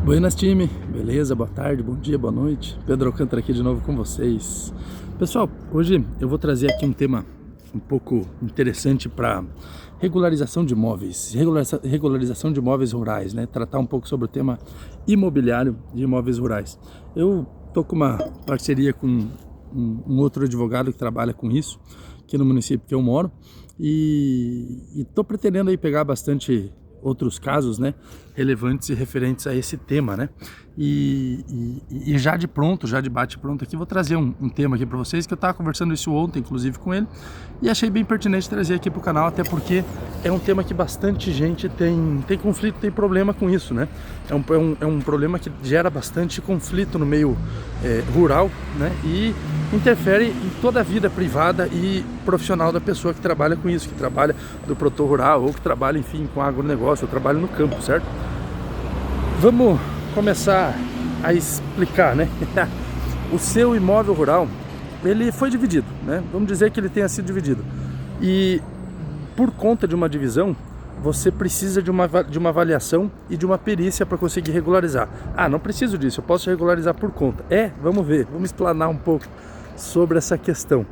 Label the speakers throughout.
Speaker 1: Buenas time, beleza? Boa tarde, bom dia, boa noite. Pedro Alcântara aqui de novo com vocês. Pessoal, hoje eu vou trazer aqui um tema um pouco interessante para regularização de imóveis, regularização de imóveis rurais, né? Tratar um pouco sobre o tema imobiliário de imóveis rurais. Eu tô com uma parceria com um outro advogado que trabalha com isso aqui no município que eu moro e tô pretendendo aí pegar bastante outros casos, né, relevantes e referentes a esse tema, né, e já de bate pronto aqui, vou trazer um tema aqui para vocês, que eu estava conversando isso ontem, inclusive, com ele, e achei bem pertinente trazer aqui para o canal, até porque é um tema que bastante gente tem conflito, tem problema com isso, né, é um problema que gera bastante conflito no meio rural, né, e interfere em toda a vida privada e profissional da pessoa que trabalha com isso, que trabalha do produtor rural ou que trabalha, enfim, com agronegócio, ou trabalha no campo, certo? Vamos começar a explicar, né? O seu imóvel rural, ele foi dividido, né? Vamos dizer que ele tenha sido dividido. E por conta de uma divisão, você precisa de uma avaliação e de uma perícia para conseguir regularizar. Ah, não preciso disso, eu posso regularizar por conta. Vamos ver, vamos explanar um pouco sobre essa questão.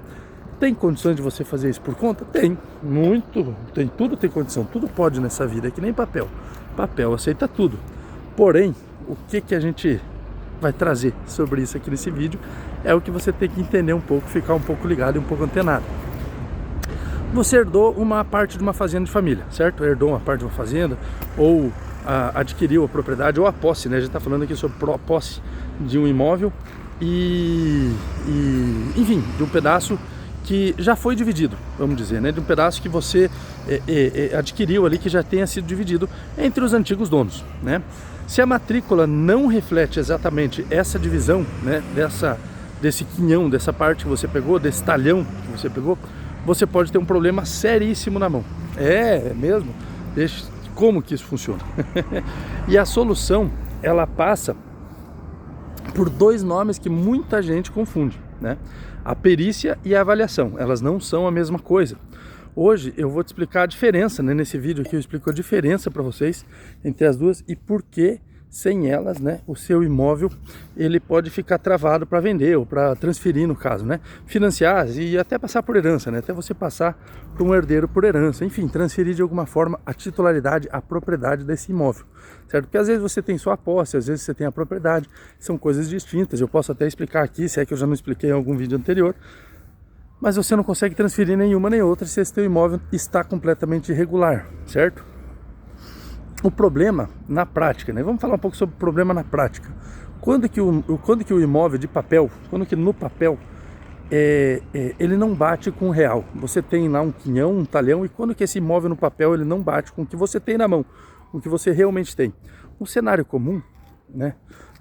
Speaker 1: Tem condições de você fazer isso por conta? Tem, tudo tem condição, tudo pode nessa vida, é que nem papel. Papel aceita tudo. Porém, o que a gente vai trazer sobre isso aqui nesse vídeo é o que você tem que entender um pouco, ficar um pouco ligado e um pouco antenado. Você herdou uma parte de uma fazenda de família, certo? Herdou uma parte de uma fazenda, ou adquiriu a propriedade, ou a posse, né? A gente está falando aqui sobre a posse de um imóvel enfim, de um pedaço que já foi dividido, vamos dizer, né? De um pedaço que você adquiriu ali, que já tenha sido dividido entre os antigos donos, né? Se a matrícula não reflete exatamente essa divisão, né? Desse quinhão, dessa parte que você pegou, desse talhão que você pegou, você pode ter um problema seríssimo na mão. É mesmo? Como que isso funciona? E a solução, ela passa por dois nomes que muita gente confunde, né? A perícia e a avaliação, elas não são a mesma coisa. Hoje eu vou te explicar a diferença, né? Nesse vídeo aqui eu explico a diferença para vocês entre as duas e por que sem elas, né, o seu imóvel ele pode ficar travado para vender ou para transferir, no caso, né, financiar e até passar por herança, né, até você passar para um herdeiro por herança, enfim, transferir de alguma forma a titularidade, a propriedade desse imóvel, certo? Porque às vezes você tem só a posse, às vezes você tem a propriedade, são coisas distintas. Eu posso até explicar aqui, se é que eu já não expliquei em algum vídeo anterior, mas você não consegue transferir nenhuma nem outra se esse teu imóvel está completamente irregular, certo? O problema na prática, né? Vamos falar um pouco sobre o problema na prática. Quando que o imóvel de papel, quando que no papel ele não bate com o real. Você tem lá um quinhão, um talhão, e quando que esse imóvel no papel ele não bate com o que você tem na mão, com o que você realmente tem. Um cenário comum, né,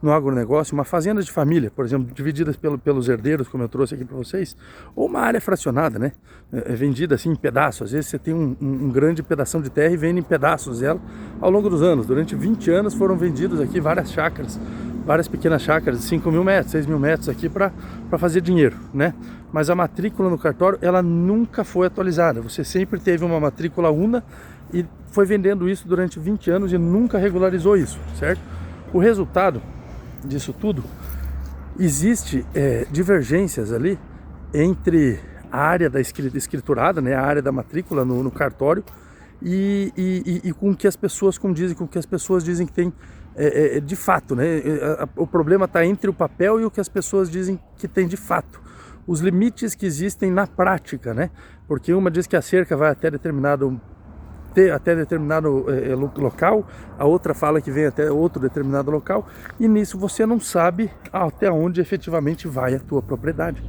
Speaker 1: no agronegócio, uma fazenda de família, por exemplo, dividida pelos herdeiros, como eu trouxe aqui para vocês, ou uma área fracionada, né, vendida assim em pedaços. Às vezes você tem um grande pedação de terra e vende em pedaços ela ao longo dos anos. Durante 20 anos foram vendidos aqui várias chácaras, várias pequenas chácaras de 5.000 metros, 6.000 metros aqui para fazer dinheiro, né? Mas a matrícula no cartório, ela nunca foi atualizada. Você sempre teve uma matrícula una e foi vendendo isso durante 20 anos e nunca regularizou isso, certo? O resultado disso tudo, existe divergências ali entre a área da escriturada, né, a área da matrícula no cartório e com o que as pessoas condizem, com o que as pessoas dizem que tem de fato, né? O problema está entre o papel e o que as pessoas dizem que tem de fato. Os limites que existem na prática, né? Porque uma diz que a cerca vai até determinado local, a outra fala que vem até outro determinado local, e nisso você não sabe até onde efetivamente vai a tua propriedade,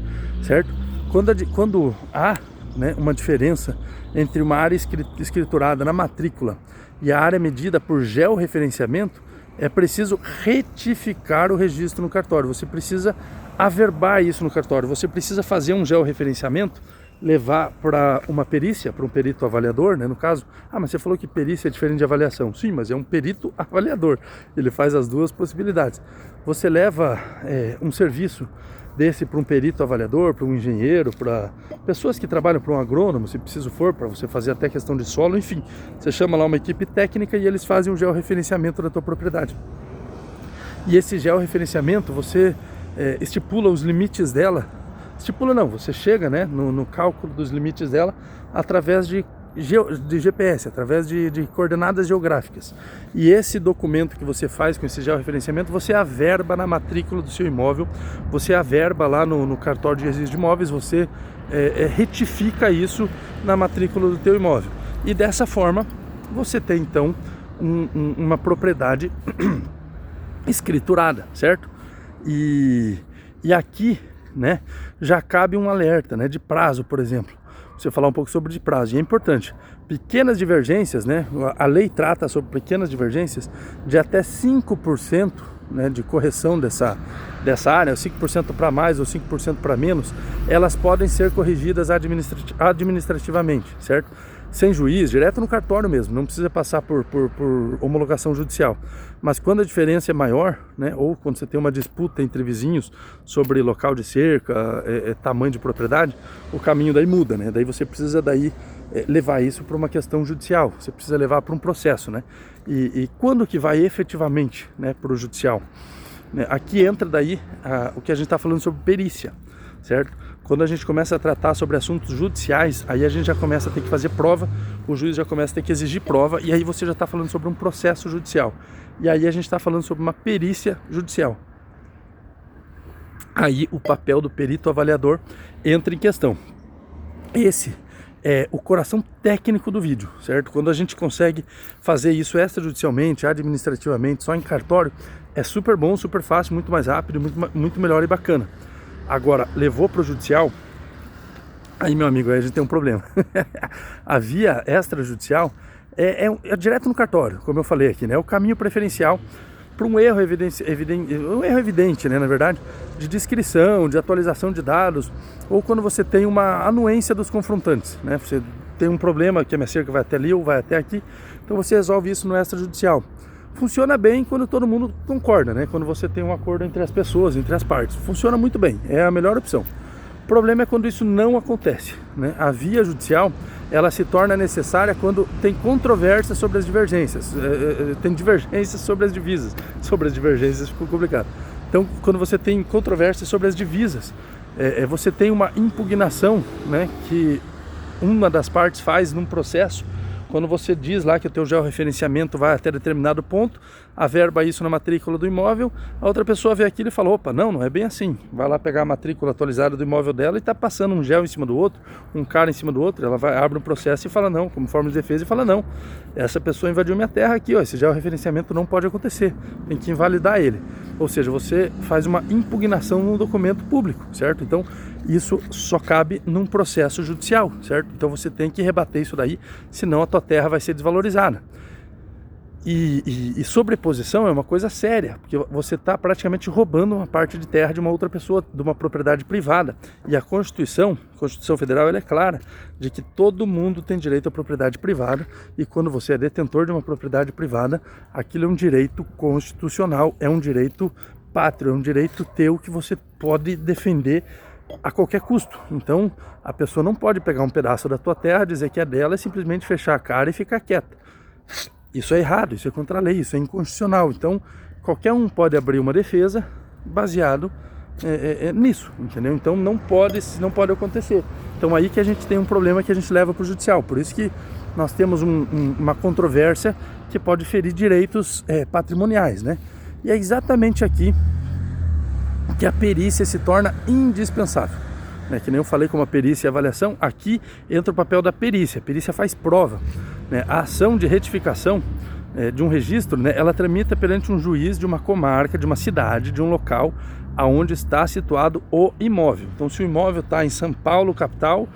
Speaker 1: certo? Quando há, né, uma diferença entre uma área escriturada na matrícula e a área medida por georreferenciamento, é preciso retificar o registro no cartório. Você precisa averbar isso no cartório, você precisa fazer um georreferenciamento, levar para uma perícia, para um perito avaliador, né, no caso. Ah, mas você falou que perícia é diferente de avaliação. Sim, mas é um perito avaliador, ele faz as duas possibilidades. Você leva um serviço desse para um perito avaliador, para um engenheiro, para pessoas que trabalham para um agrônomo, se preciso for, para você fazer até questão de solo, enfim. Você chama lá uma equipe técnica e eles fazem um georreferenciamento da tua propriedade. E esse georreferenciamento, você estipula os limites dela. Estipula não, você chega, né, no cálculo dos limites dela através de GPS, através de coordenadas geográficas. E esse documento que você faz com esse georreferenciamento, você averba na matrícula do seu imóvel, você averba lá no cartório de registro de imóveis, você retifica isso na matrícula do teu imóvel. E dessa forma, você tem então uma propriedade escriturada, certo? E aqui, né, já cabe um alerta, né, de prazo, por exemplo. Você falar um pouco sobre de prazo, e é importante. Pequenas divergências, né, a lei trata sobre pequenas divergências de até 5%, né, de correção dessa área, 5% para mais ou 5% para menos, elas podem ser corrigidas administrativamente, certo? Sem juiz, direto no cartório mesmo, não precisa passar por homologação judicial. Mas quando a diferença é maior, né, ou quando você tem uma disputa entre vizinhos sobre local de cerca, tamanho de propriedade, o caminho daí muda, né? Daí você precisa levar isso para uma questão judicial, você precisa levar para um processo, né? E quando que vai efetivamente, né, para o judicial? Aqui entra daí o que a gente está falando sobre perícia, certo? Quando a gente começa a tratar sobre assuntos judiciais, aí a gente já começa a ter que fazer prova, o juiz já começa a ter que exigir prova, e aí você já está falando sobre um processo judicial. E aí a gente está falando sobre uma perícia judicial. Aí o papel do perito avaliador entra em questão. Esse é o coração técnico do vídeo, certo? Quando a gente consegue fazer isso extrajudicialmente, administrativamente, só em cartório, é super bom, super fácil, muito mais rápido, muito melhor e bacana. Agora, levou para o judicial, aí, meu amigo, aí a gente tem um problema. A via extrajudicial é direto no cartório, como eu falei aqui, né? É o caminho preferencial para um erro evidente, né, na verdade, de descrição, de atualização de dados, ou quando você tem uma anuência dos confrontantes, né? Você tem um problema que a minha cerca vai até ali ou vai até aqui, então você resolve isso no extrajudicial. Funciona bem quando todo mundo concorda, né? Quando você tem um acordo entre as pessoas, entre as partes. Funciona muito bem, é a melhor opção. O problema é quando isso não acontece, né? A via judicial, ela se torna necessária quando tem controvérsia sobre as divergências, tem divergências sobre as divisas. Sobre as divergências ficou complicado. Então, quando você tem controvérsia sobre as divisas, você tem uma impugnação, né, que uma das partes faz num processo. Quando você diz lá que o teu georreferenciamento vai até determinado ponto, averba isso na matrícula do imóvel, a outra pessoa vê aquilo e fala, opa, não é bem assim. Vai lá pegar a matrícula atualizada do imóvel dela e está passando um gel em cima do outro, um cara em cima do outro, ela abre um processo e fala não, como forma de defesa, e fala não, essa pessoa invadiu minha terra aqui, ó, esse georreferenciamento não pode acontecer, tem que invalidar ele. Ou seja, você faz uma impugnação num documento público, certo? Então, isso só cabe num processo judicial, certo? Então você tem que rebater isso daí, senão a tua terra vai ser desvalorizada. E sobreposição é uma coisa séria, porque você está praticamente roubando uma parte de terra de uma outra pessoa, de uma propriedade privada. E a Constituição Federal, ela é clara de que todo mundo tem direito à propriedade privada, e quando você é detentor de uma propriedade privada, aquilo é um direito constitucional, é um direito pátrio, é um direito teu que você pode defender a qualquer custo. Então, a pessoa não pode pegar um pedaço da tua terra, dizer que é dela e simplesmente fechar a cara e ficar quieta. Isso é errado, isso é contra a lei, isso é inconstitucional. Então, qualquer um pode abrir uma defesa baseado nisso, entendeu? Então, não pode acontecer. Então, aí que a gente tem um problema que a gente leva para o judicial. Por isso que nós temos uma controvérsia que pode ferir direitos patrimoniais, né? E é exatamente aqui que a perícia se torna indispensável. Que nem eu falei, como a perícia e a avaliação, aqui entra o papel da perícia. A perícia faz prova, né? A ação de retificação de um registro, né, ela tramita perante um juiz de uma comarca, de uma cidade, de um local aonde está situado o imóvel. Então, se o imóvel está em São Paulo, capital,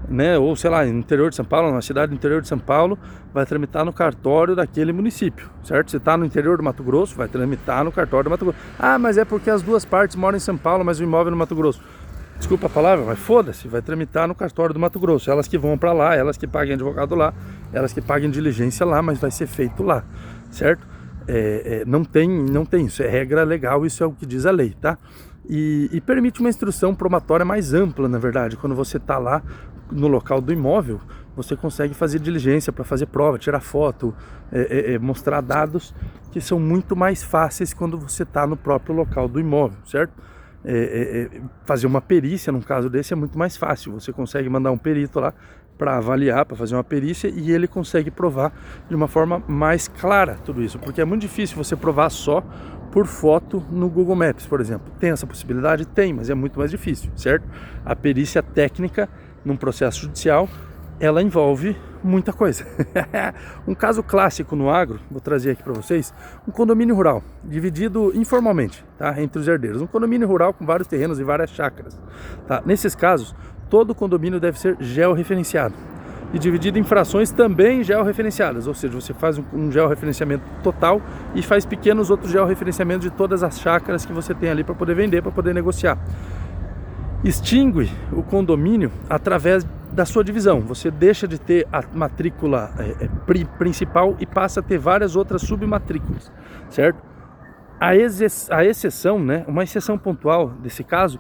Speaker 1: né, ou sei lá, no interior de São Paulo, numa cidade do interior de São Paulo, vai tramitar no cartório daquele município, certo? Se está no interior do Mato Grosso, vai tramitar no cartório do Mato Grosso. Ah, mas é porque as duas partes moram em São Paulo, mas o imóvel é no Mato Grosso. Desculpa a palavra, mas foda-se, vai tramitar no cartório do Mato Grosso. Elas que vão para lá, elas que paguem advogado lá, elas que paguem diligência lá, mas vai ser feito lá, certo? Não tem, isso é regra legal, isso é o que diz a lei, tá? E permite uma instrução probatória mais ampla, na verdade, quando você está lá no local do imóvel, você consegue fazer diligência para fazer prova, tirar foto, mostrar dados que são muito mais fáceis quando você está no próprio local do imóvel, certo? Fazer uma perícia num caso desse é muito mais fácil. Você consegue mandar um perito lá para avaliar, para fazer uma perícia, e ele consegue provar de uma forma mais clara tudo isso, porque é muito difícil você provar só por foto no Google Maps, por exemplo. Tem essa possibilidade? Tem, mas é muito mais difícil, certo? A perícia técnica num processo judicial, ela envolve muita coisa. Um caso clássico no agro, vou trazer aqui para vocês, um condomínio rural, dividido informalmente, tá, entre os herdeiros. Um condomínio rural com vários terrenos e várias chácaras. Tá? Nesses casos, todo condomínio deve ser georreferenciado e dividido em frações também georreferenciadas, ou seja, você faz um georreferenciamento total e faz pequenos outros georreferenciamentos de todas as chácaras que você tem ali para poder vender, para poder negociar. Extingue o condomínio através da sua divisão. Você deixa de ter a matrícula principal e passa a ter várias outras submatrículas, certo? A exceção, né, uma exceção pontual desse caso,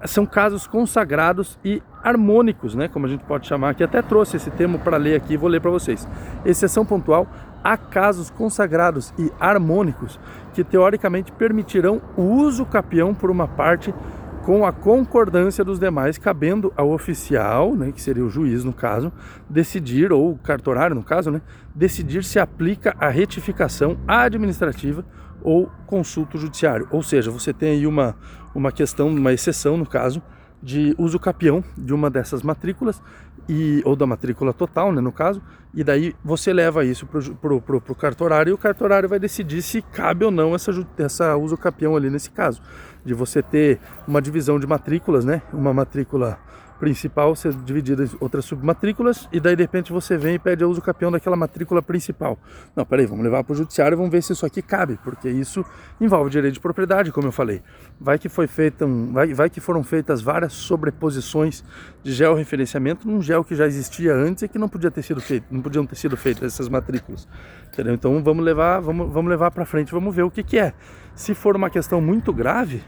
Speaker 1: são casos consagrados e harmônicos, né, como a gente pode chamar aqui. Até trouxe esse termo para ler aqui, vou ler para vocês. Exceção pontual: há casos consagrados e harmônicos que teoricamente permitirão o uso capião por uma parte com a concordância dos demais, cabendo ao oficial, né, que seria o juiz no caso, decidir, ou o cartorário no caso, né, decidir se aplica a retificação administrativa ou consulto judiciário. Ou seja, você tem aí uma questão, uma exceção no caso, de uso capião de uma dessas matrículas, ou da matrícula total, né, no caso, e daí você leva isso pro cartorário, e o cartorário vai decidir se cabe ou não essa uso capião ali nesse caso, de você ter uma divisão de matrículas, né, uma matrícula principal ser dividida em outras submatrículas, e daí de repente você vem e pede a uso capião daquela matrícula principal. Não, peraí, vamos levar para o judiciário e vamos ver se isso aqui cabe, porque isso envolve direito de propriedade, como eu falei. Vai que foram feitas várias sobreposições de georreferenciamento num geo que já existia antes e que não podiam ter sido feitas essas matrículas. Entendeu? Então vamos levar para frente, vamos ver o que é. Se for uma questão muito grave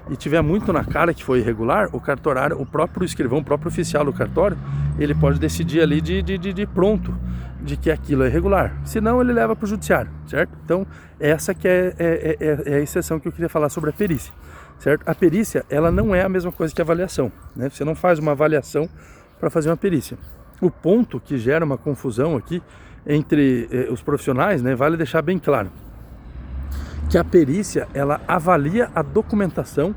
Speaker 1: e tiver muito na cara que foi irregular, o cartorário, o próprio escrivão, o próprio oficial do cartório, ele pode decidir ali de pronto de que aquilo é irregular. Senão ele leva para o judiciário, certo? Então essa que é a exceção que eu queria falar sobre a perícia, certo? A perícia, ela não é a mesma coisa que a avaliação, né? Você não faz uma avaliação para fazer uma perícia. O ponto que gera uma confusão aqui entre os profissionais, né, vale deixar bem claro que a perícia, ela avalia a documentação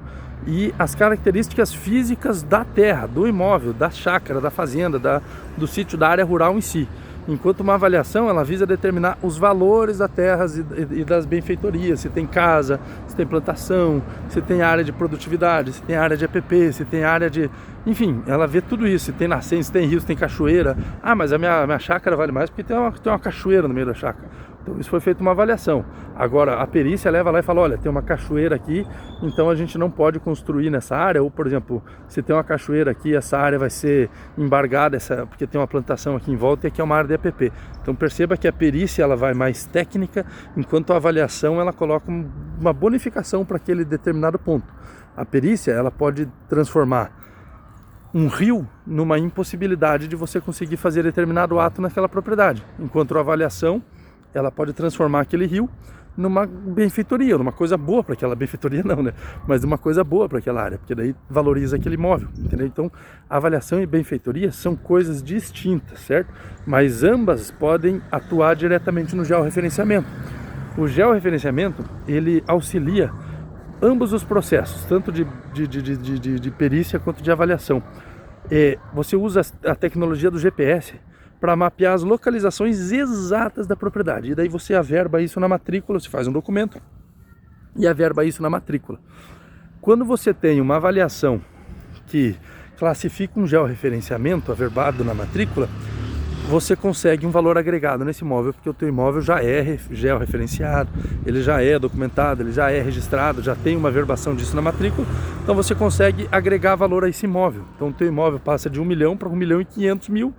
Speaker 1: e as características físicas da terra, do imóvel, da chácara, da fazenda, do sítio, da área rural em si. Enquanto uma avaliação, ela visa determinar os valores da terra e das benfeitorias, se tem casa, se tem plantação, se tem área de produtividade, se tem área de EPP, se tem área de... Enfim, ela vê tudo isso, se tem nascente, se tem rio, se tem cachoeira. Ah, mas a minha chácara vale mais porque tem uma cachoeira no meio da chácara. Então isso foi feito uma avaliação. Agora a perícia leva lá e fala, olha, tem uma cachoeira aqui, então a gente não pode construir nessa área. Ou, por exemplo, se tem uma cachoeira aqui, essa área vai ser embargada, porque tem uma plantação aqui em volta e aqui é uma área de EPP. Então perceba que a perícia, ela vai mais técnica, enquanto a avaliação, ela coloca uma bonificação para aquele determinado ponto. A perícia, ela pode transformar um rio numa impossibilidade de você conseguir fazer determinado ato naquela propriedade, enquanto a avaliação, ela pode transformar aquele rio numa benfeitoria, numa coisa boa para aquela benfeitoria, não, né? Mas uma coisa boa para aquela área, porque daí valoriza aquele imóvel, entendeu? Então, avaliação e benfeitoria são coisas distintas, certo? Mas ambas podem atuar diretamente no georreferenciamento. O georreferenciamento, ele auxilia ambos os processos, tanto de perícia quanto de avaliação. Você usa a tecnologia do GPS para mapear as localizações exatas da propriedade. E daí você averba isso na matrícula, você faz um documento e averba isso na matrícula. Quando você tem uma avaliação que classifica um georreferenciamento averbado na matrícula, você consegue um valor agregado nesse imóvel, porque o teu imóvel já é georreferenciado, ele já é documentado, ele já é registrado, já tem uma averbação disso na matrícula, então você consegue agregar valor a esse imóvel. Então o teu imóvel passa de 1 milhão para 1.500.000,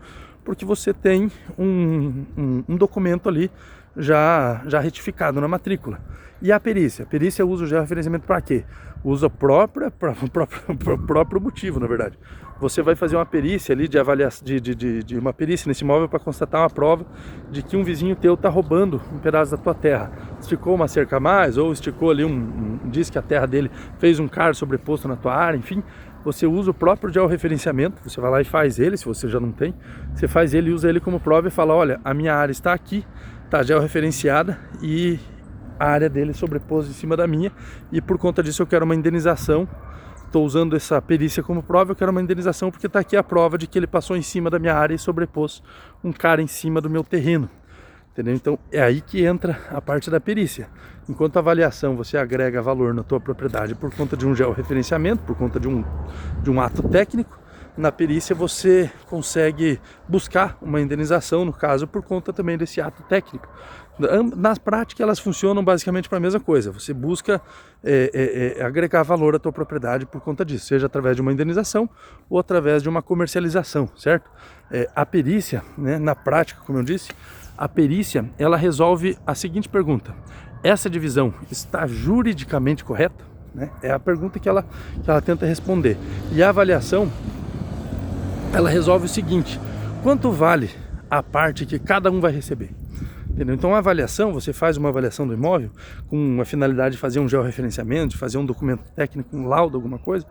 Speaker 1: porque você tem um documento ali já retificado na matrícula. E a perícia? A perícia usa o georreferenciamento para quê? Usa para o próprio motivo, na verdade. Você vai fazer uma perícia ali de avaliação, de uma perícia nesse imóvel para constatar uma prova de que um vizinho teu está roubando um pedaço da tua terra. Esticou uma cerca a mais, ou esticou ali diz que a terra dele fez um CAR sobreposto na tua área, enfim. Você usa o próprio georreferenciamento, você vai lá e faz ele, se você já não tem, você faz ele e usa ele como prova e fala, olha, a minha área está aqui, está georreferenciada e a área dele sobrepôs em cima da minha e por conta disso eu quero uma indenização. Estou usando essa perícia como prova, eu quero uma indenização porque está aqui a prova de que ele passou em cima da minha área e sobrepôs um cara em cima do meu terreno. Entendeu? Então é aí que entra a parte da perícia. Enquanto a avaliação você agrega valor na tua propriedade por conta de um georreferenciamento, por conta de um ato técnico, na perícia você consegue buscar uma indenização, no caso, por conta também desse ato técnico. Na prática elas funcionam basicamente para a mesma coisa, você busca agregar valor à tua propriedade por conta disso, seja através de uma indenização ou através de uma comercialização, certo? A perícia, né, na prática, como eu disse, a perícia ela resolve a seguinte pergunta: essa divisão está juridicamente correta? Né? É a pergunta que ela tenta responder. E a avaliação ela resolve o seguinte: quanto vale a parte que cada um vai receber? Entendeu? Então a avaliação, você faz uma avaliação do imóvel com a finalidade de fazer um georreferenciamento, de fazer um documento técnico, um laudo, alguma coisa,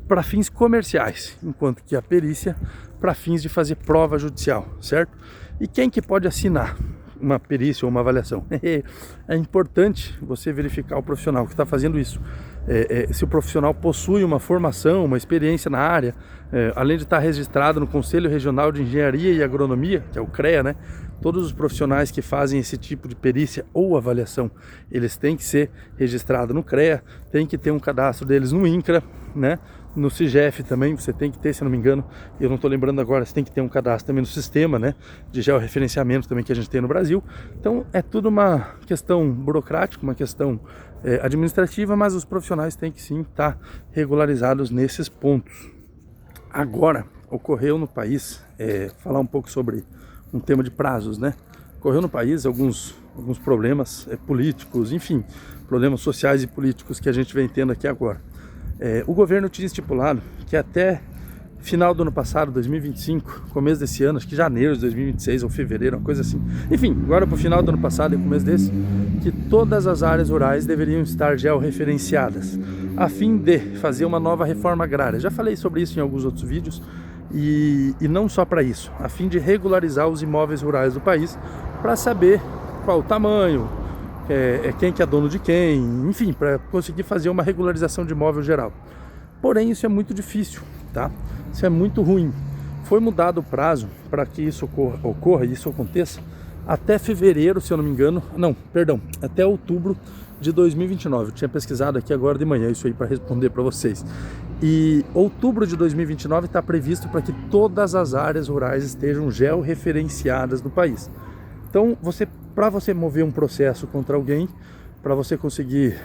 Speaker 1: para fins comerciais, enquanto que a perícia para fins de fazer prova judicial, certo? E quem que pode assinar uma perícia ou uma avaliação? É importante você verificar o profissional que está fazendo isso. Se o profissional possui uma formação, uma experiência na área, além de estar registrado no Conselho Regional de Engenharia e Agronomia, que é o CREA, né? Todos os profissionais que fazem esse tipo de perícia ou avaliação, eles têm que ser registrados no CREA, tem que ter um cadastro deles no INCRA, né? No CIGEF também você tem que ter, se eu não me engano, eu não estou lembrando agora, você tem que ter um cadastro também no sistema, né, de georreferenciamento também que a gente tem no Brasil. Então é tudo uma questão burocrática, uma questão administrativa, mas os profissionais têm que sim estar regularizados nesses pontos. Agora, ocorreu no país, falar um pouco sobre um tema de prazos, né? Ocorreu no país alguns problemas políticos, enfim, problemas sociais e políticos que a gente vem tendo aqui agora. O governo tinha estipulado que até final do ano passado, 2025, começo desse ano, acho que janeiro de 2026 ou fevereiro, uma coisa assim. Enfim, agora para o final do ano passado e começo desse, que todas as áreas rurais deveriam estar georreferenciadas, a fim de fazer uma nova reforma agrária. Já falei sobre isso em alguns outros vídeos, e não só para isso, a fim de regularizar os imóveis rurais do país, para saber qual o tamanho, quem que é dono de quem, enfim, para conseguir fazer uma regularização de imóvel geral. Porém, isso é muito difícil, tá? Isso é muito ruim. Foi mudado o prazo para que isso ocorra e isso aconteça até fevereiro, se eu não me engano, até outubro de 2029. Eu tinha pesquisado aqui agora de manhã isso aí para responder para vocês. E outubro de 2029 está previsto para que todas as áreas rurais estejam georreferenciadas no país. Então, para você mover um processo contra alguém, para você conseguir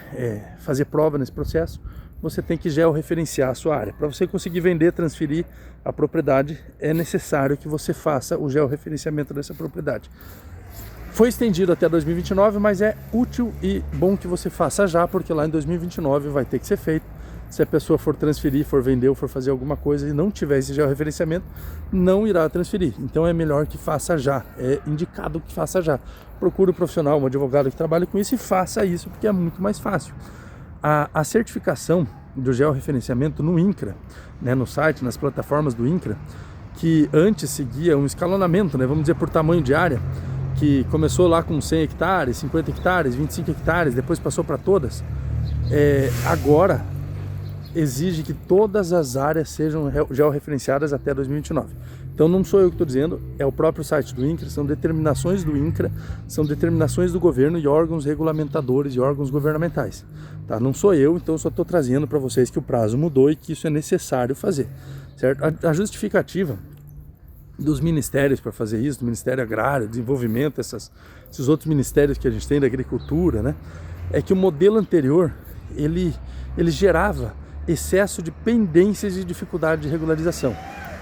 Speaker 1: fazer prova nesse processo, você tem que georreferenciar a sua área. Para você conseguir vender, transferir a propriedade, é necessário que você faça o georreferenciamento dessa propriedade. Foi estendido até 2029, mas é útil e bom que você faça já, porque lá em 2029 vai ter que ser feito. Se a pessoa for transferir, for vender ou for fazer alguma coisa e não tiver esse georreferenciamento, não irá transferir. Então é melhor que faça já, é indicado que faça já. Procure um profissional, um advogado que trabalhe com isso e faça isso, porque é muito mais fácil. A certificação do georreferenciamento no INCRA, né, no site, nas plataformas do INCRA, que antes seguia um escalonamento, né, vamos dizer por tamanho de área, que começou lá com 100 hectares, 50 hectares, 25 hectares, depois passou para todas, agora exige que todas as áreas sejam georreferenciadas até 2029. Então não sou eu que estou dizendo, é o próprio site do INCRA, são determinações do INCRA, são determinações do governo e órgãos regulamentadores e órgãos governamentais. Tá? Não sou eu, então só estou trazendo para vocês que o prazo mudou e que isso é necessário fazer. Certo? A justificativa dos ministérios para fazer isso, do Ministério Agrário, Desenvolvimento, esses outros ministérios que a gente tem da agricultura, né, é que o modelo anterior, ele gerava excesso de pendências e dificuldade de regularização.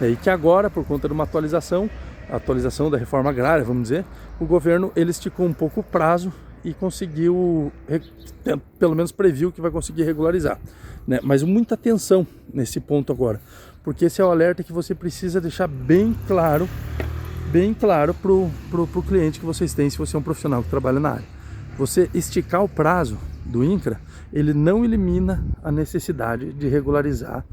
Speaker 1: E que agora, por conta de uma atualização, a atualização da reforma agrária, vamos dizer, o governo ele esticou um pouco o prazo e conseguiu, pelo menos previu que vai conseguir regularizar, né? Mas muita atenção nesse ponto agora, porque esse é o alerta que você precisa deixar bem claro pro cliente que vocês têm, se você é um profissional que trabalha na área. Você esticar o prazo do INCRA, ele não elimina a necessidade de regularizar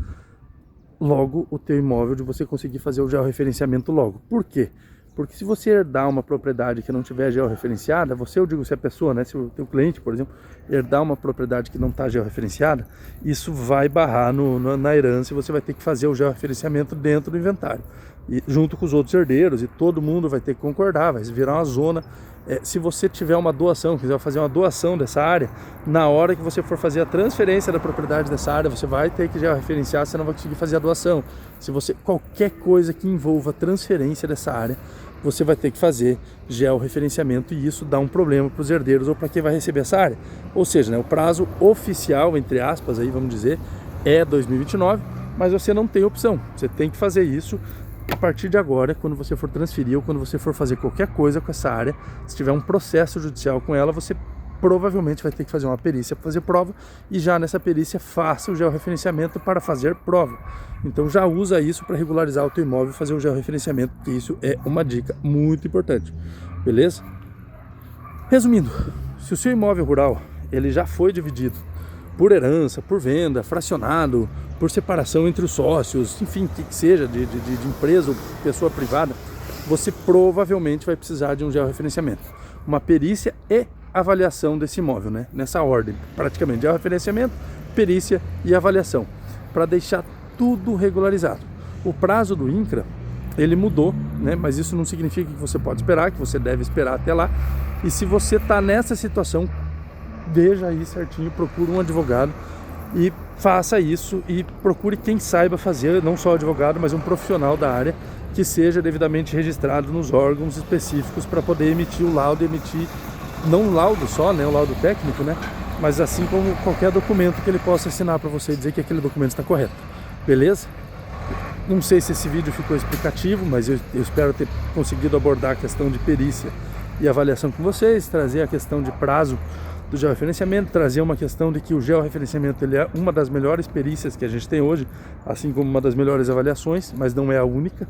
Speaker 1: logo o teu imóvel, de você conseguir fazer o georreferenciamento logo. Por quê? Porque se você herdar uma propriedade que não tiver georreferenciada, eu digo se a pessoa, né, se o teu cliente, por exemplo, herdar uma propriedade que não está georreferenciada, isso vai barrar na herança e você vai ter que fazer o georreferenciamento dentro do inventário. E junto com os outros herdeiros, e todo mundo vai ter que concordar, vai virar uma zona. Se você tiver uma doação, quiser fazer uma doação dessa área, na hora que você for fazer a transferência da propriedade dessa área, você vai ter que georreferenciar, você não vai conseguir fazer a doação. Qualquer coisa que envolva transferência dessa área, você vai ter que fazer georreferenciamento, e isso dá um problema para os herdeiros ou para quem vai receber essa área. Ou seja, né, o prazo oficial, entre aspas, aí, vamos dizer, é 2029, mas você não tem opção, você tem que fazer isso a partir de agora, quando você for transferir ou quando você for fazer qualquer coisa com essa área. Se tiver um processo judicial com ela, você provavelmente vai ter que fazer uma perícia para fazer prova, e já nessa perícia faça o georreferenciamento para fazer prova. Então já usa isso para regularizar o teu imóvel e fazer o georreferenciamento, que isso é uma dica muito importante, beleza? Resumindo, se o seu imóvel rural ele já foi dividido por herança, por venda, fracionado, por separação entre os sócios, enfim, o que seja, de empresa ou pessoa privada, você provavelmente vai precisar de um georreferenciamento, uma perícia e avaliação desse imóvel, né? Nessa ordem, praticamente, georreferenciamento, perícia e avaliação, para deixar tudo regularizado. O prazo do INCRA, ele mudou, né? Mas isso não significa que você pode esperar, que você deve esperar até lá. E se você está nessa situação, veja aí certinho, procure um advogado e faça isso, e procure quem saiba fazer, não só advogado, mas um profissional da área que seja devidamente registrado nos órgãos específicos para poder emitir o laudo, não um laudo só, né, o laudo técnico, né, mas assim como qualquer documento que ele possa assinar para você e dizer que aquele documento está correto, beleza? Não sei se esse vídeo ficou explicativo, mas eu espero ter conseguido abordar a questão de perícia e avaliação com vocês, trazer a questão de prazo do georreferenciamento, trazer uma questão de que o georreferenciamento ele é uma das melhores perícias que a gente tem hoje, assim como uma das melhores avaliações, mas não é a única,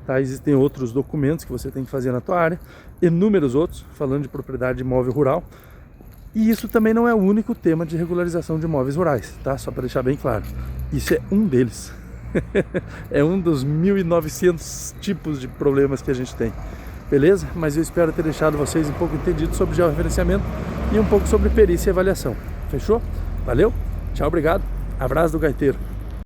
Speaker 1: tá? Existem outros documentos que você tem que fazer na tua área, inúmeros outros, falando de propriedade de imóvel rural, e isso também não é o único tema de regularização de imóveis rurais, tá? Só para deixar bem claro, isso é um deles, é um dos 1.900 tipos de problemas que a gente tem. Beleza? Mas eu espero ter deixado vocês um pouco entendidos sobre georreferenciamento e um pouco sobre perícia e avaliação. Fechou? Valeu? Tchau, obrigado. Abraço do gaiteiro.